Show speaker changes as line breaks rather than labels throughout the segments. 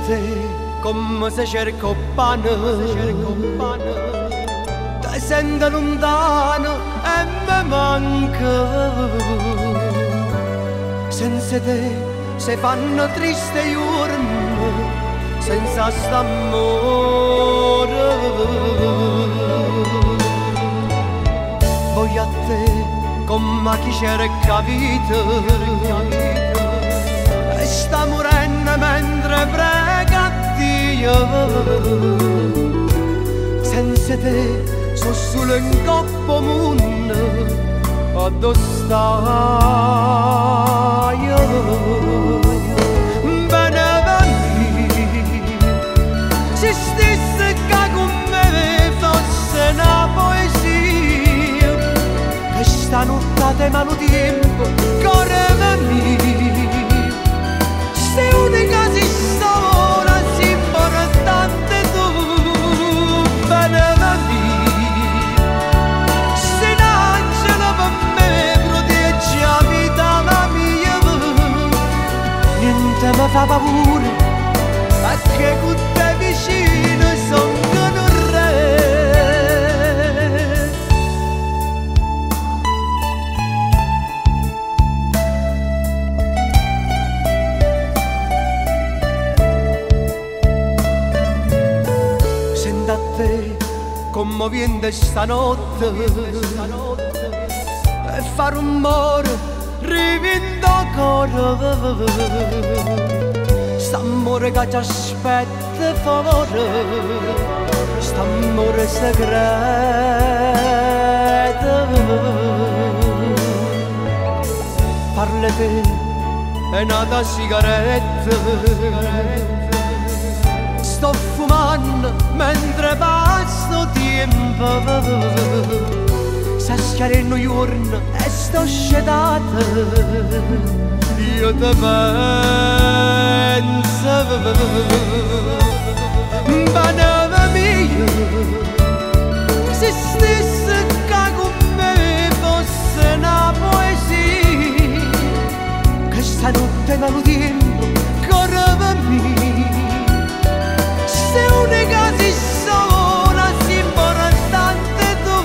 te come se cerco pane, ti sento lontano e mi manca. Senza te si fanno triste giorni, senza st'amore. Voglio a te come chi cerca vita e sta morendo mentre prega Dio. Senza te sono solo in coppo mondo, a dove stai? Bene se stesse che con me fosse una poesia, che stanotte mano tempo, correva mia, sei unica si sola, si importante tu, bene sei un angelo per me, proteggi la vita la mia, niente mi fa paura, perché con te vicino sono un re. Sento a te commovente stanotte e fa rumore rivindo cuore. St'amore che ci aspetta fuori, st'amore segreto. Parla te e nata sigaretta, sto fumando mentre passa tempo. Si schiarendo i giorni e sto scedata, io te penso, banava mia, se stesse che con me fosse una poesia, che stanotte me lo tempo correva mia, sei unica si sola, si importante tu,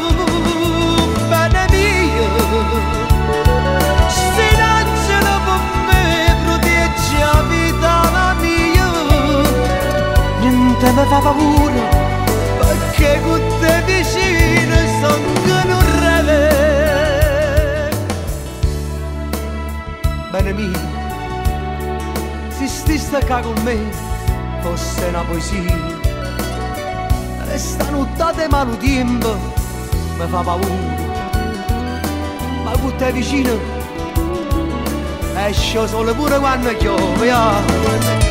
bene mia, sei un angelo per me, proteggi la vita la mia, niente mi fa paura, perché con te vicino sono un re. Bene mia, se stesse qua con me fosse una poesia, e stanotte mano tempo mi fa paura, ma con te vicino esce solo pure quando chiove.